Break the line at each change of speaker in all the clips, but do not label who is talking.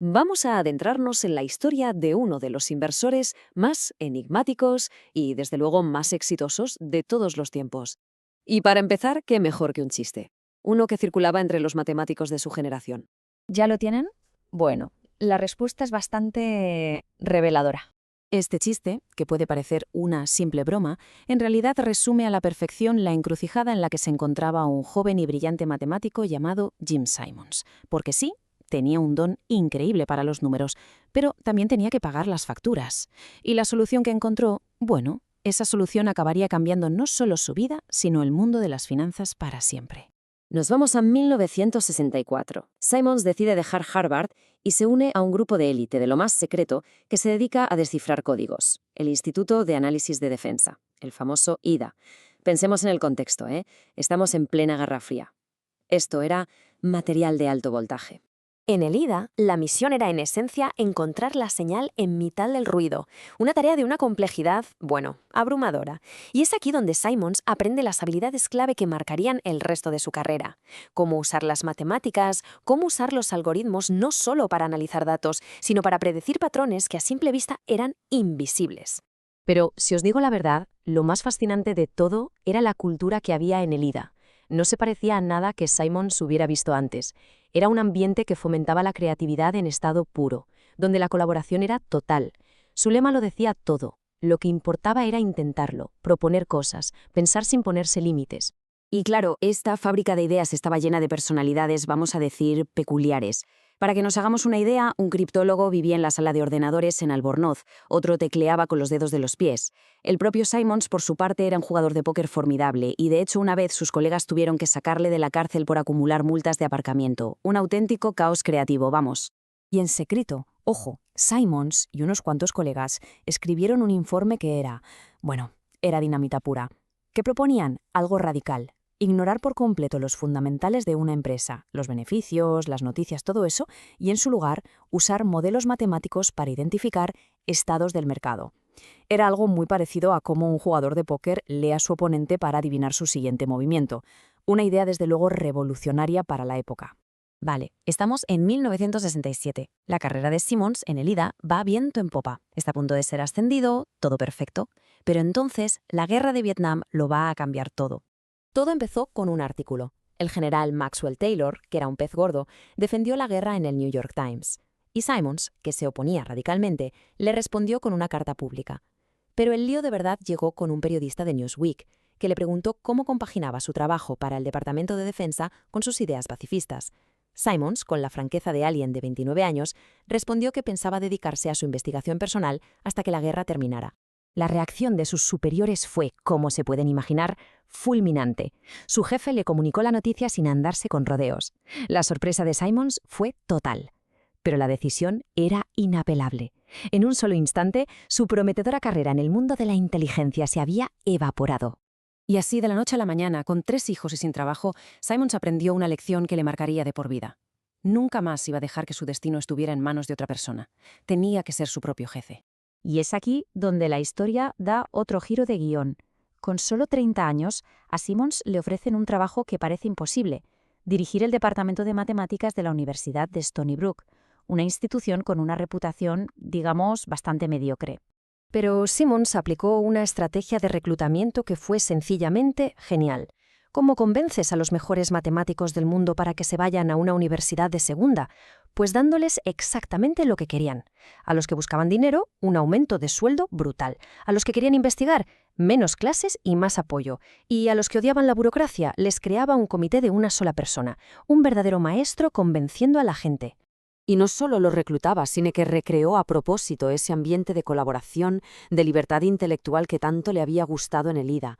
Vamos a adentrarnos en la historia de uno de los inversores más enigmáticos y, desde luego, más exitosos de todos los tiempos. Y para empezar, qué mejor que un chiste. Uno que circulaba entre los matemáticos de su generación.
¿Ya lo tienen? Bueno, la respuesta es bastante reveladora.
Este chiste, que puede parecer una simple broma, en realidad resume a la perfección la encrucijada en la que se encontraba un joven y brillante matemático llamado Jim Simons. Porque sí, tenía un don increíble para los números, pero también tenía que pagar las facturas. Y la solución que encontró, bueno, esa solución acabaría cambiando no solo su vida, sino el mundo de las finanzas para siempre.
Nos vamos a 1964. Simons decide dejar Harvard y se une a un grupo de élite de lo más secreto que se dedica a descifrar códigos, el Instituto de Análisis de Defensa, el famoso IDA. Pensemos en el contexto, ¿eh? Estamos en plena Guerra Fría. Esto era material de alto voltaje.
En el IDA, la misión era en esencia encontrar la señal en mitad del ruido, una tarea de una complejidad, abrumadora. Y es aquí donde Simons aprende las habilidades clave que marcarían el resto de su carrera. Cómo usar las matemáticas, cómo usar los algoritmos no solo para analizar datos, sino para predecir patrones que a simple vista eran invisibles.
Pero, si os digo la verdad, lo más fascinante de todo era la cultura que había en el IDA. No se parecía a nada que Simons hubiera visto antes. Era un ambiente que fomentaba la creatividad en estado puro, donde la colaboración era total. Su lema lo decía todo. Lo que importaba era intentarlo, proponer cosas, pensar sin ponerse límites.
Y claro, esta fábrica de ideas estaba llena de personalidades, vamos a decir, peculiares. Para que nos hagamos una idea, un criptólogo vivía en la sala de ordenadores en Albornoz, otro tecleaba con los dedos de los pies. El propio Simons, por su parte, era un jugador de póker formidable y, de hecho, una vez sus colegas tuvieron que sacarle de la cárcel por acumular multas de aparcamiento. Un auténtico caos creativo, vamos. Y en secreto, ojo, Simons y unos cuantos colegas escribieron un informe que era dinamita pura. ¿Qué proponían? Algo radical. Ignorar por completo los fundamentales de una empresa, los beneficios, las noticias, todo eso, y en su lugar usar modelos matemáticos para identificar estados del mercado. Era algo muy parecido a cómo un jugador de póker lee a su oponente para adivinar su siguiente movimiento. Una idea desde luego revolucionaria para la época.
Vale, estamos en 1967. La carrera de Simons en el IDA va viento en popa. Está a punto de ser ascendido, todo perfecto. Pero entonces la guerra de Vietnam lo va a cambiar todo. Todo empezó con un artículo. El general Maxwell Taylor, que era un pez gordo, defendió la guerra en el New York Times. Y Simons, que se oponía radicalmente, le respondió con una carta pública. Pero el lío de verdad llegó con un periodista de Newsweek, que le preguntó cómo compaginaba su trabajo para el Departamento de Defensa con sus ideas pacifistas. Simons, con la franqueza de alguien de 29 años, respondió que pensaba dedicarse a su investigación personal hasta que la guerra terminara. La reacción de sus superiores fue, como se pueden imaginar, fulminante. Su jefe le comunicó la noticia sin andarse con rodeos. La sorpresa de Simons fue total. Pero la decisión era inapelable. En un solo instante, su prometedora carrera en el mundo de la inteligencia se había evaporado.
Y así, de la noche a la mañana, con 3 hijos y sin trabajo, Simons aprendió una lección que le marcaría de por vida. Nunca más iba a dejar que su destino estuviera en manos de otra persona. Tenía que ser su propio jefe.
Y es aquí donde la historia da otro giro de guión. Con solo 30 años, a Simons le ofrecen un trabajo que parece imposible: dirigir el departamento de matemáticas de la Universidad de Stony Brook, una institución con una reputación, digamos, bastante mediocre.
Pero Simons aplicó una estrategia de reclutamiento que fue sencillamente genial. ¿Cómo convences a los mejores matemáticos del mundo para que se vayan a una universidad de segunda? Pues dándoles exactamente lo que querían. A los que buscaban dinero, un aumento de sueldo brutal. A los que querían investigar, menos clases y más apoyo. Y a los que odiaban la burocracia, les creaba un comité de una sola persona, un verdadero maestro convenciendo a la gente.
Y no solo los reclutaba, sino que recreó a propósito ese ambiente de colaboración, de libertad intelectual que tanto le había gustado en el IDA.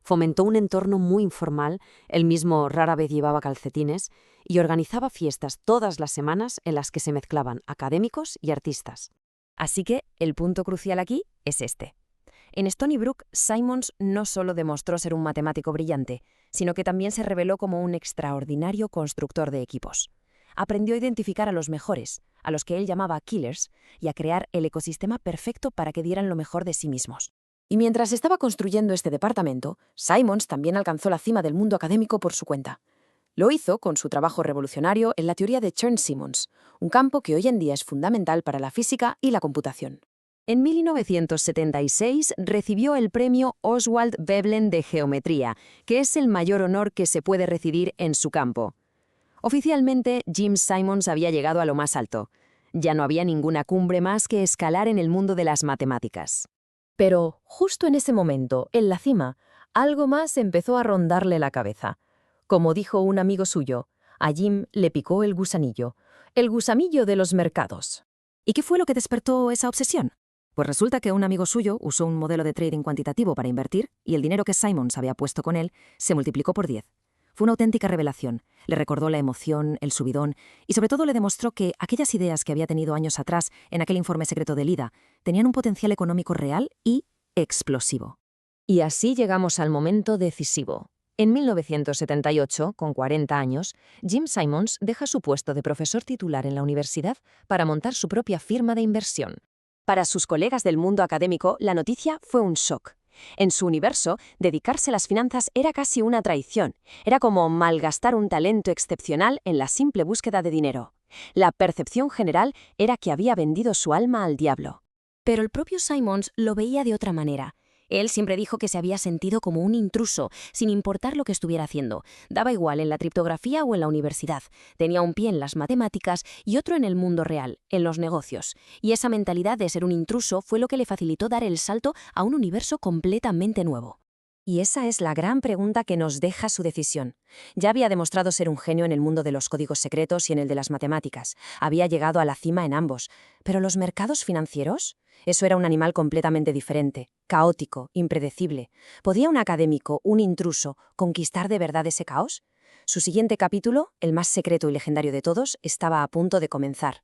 Fomentó un entorno muy informal, él mismo rara vez llevaba calcetines, y organizaba fiestas todas las semanas en las que se mezclaban académicos y artistas.
Así que el punto crucial aquí es este. En Stony Brook, Simons no solo demostró ser un matemático brillante, sino que también se reveló como un extraordinario constructor de equipos. Aprendió a identificar a los mejores, a los que él llamaba killers, y a crear el ecosistema perfecto para que dieran lo mejor de sí mismos.
Y mientras estaba construyendo este departamento, Simons también alcanzó la cima del mundo académico por su cuenta. Lo hizo con su trabajo revolucionario en la teoría de Chern-Simons, un campo que hoy en día es fundamental para la física y la computación.
En 1976 recibió el premio Oswald Veblen de Geometría, que es el mayor honor que se puede recibir en su campo. Oficialmente, Jim Simons había llegado a lo más alto. Ya no había ninguna cumbre más que escalar en el mundo de las matemáticas. Pero, justo en ese momento, en la cima, algo más empezó a rondarle la cabeza. Como dijo un amigo suyo, a Jim le picó el gusanillo de los mercados.
¿Y qué fue lo que despertó esa obsesión? Pues resulta que un amigo suyo usó un modelo de trading cuantitativo para invertir y el dinero que Simons había puesto con él se multiplicó por 10. Fue una auténtica revelación. Le recordó la emoción, el subidón y sobre todo le demostró que aquellas ideas que había tenido años atrás en aquel informe secreto del IDA tenían un potencial económico real y explosivo.
Y así llegamos al momento decisivo. En 1978, con 40 años, Jim Simons deja su puesto de profesor titular en la universidad para montar su propia firma de inversión. Para sus colegas del mundo académico, la noticia fue un shock. En su universo, dedicarse a las finanzas era casi una traición. Era como malgastar un talento excepcional en la simple búsqueda de dinero. La percepción general era que había vendido su alma al diablo.
Pero el propio Simons lo veía de otra manera. Él siempre dijo que se había sentido como un intruso, sin importar lo que estuviera haciendo. Daba igual en la criptografía o en la universidad. Tenía un pie en las matemáticas y otro en el mundo real, en los negocios. Y esa mentalidad de ser un intruso fue lo que le facilitó dar el salto a un universo completamente nuevo.
Y esa es la gran pregunta que nos deja su decisión. Ya había demostrado ser un genio en el mundo de los códigos secretos y en el de las matemáticas. Había llegado a la cima en ambos. ¿Pero los mercados financieros? Eso era un animal completamente diferente, caótico, impredecible. ¿Podía un académico, un intruso, conquistar de verdad ese caos? Su siguiente capítulo, el más secreto y legendario de todos, estaba a punto de comenzar.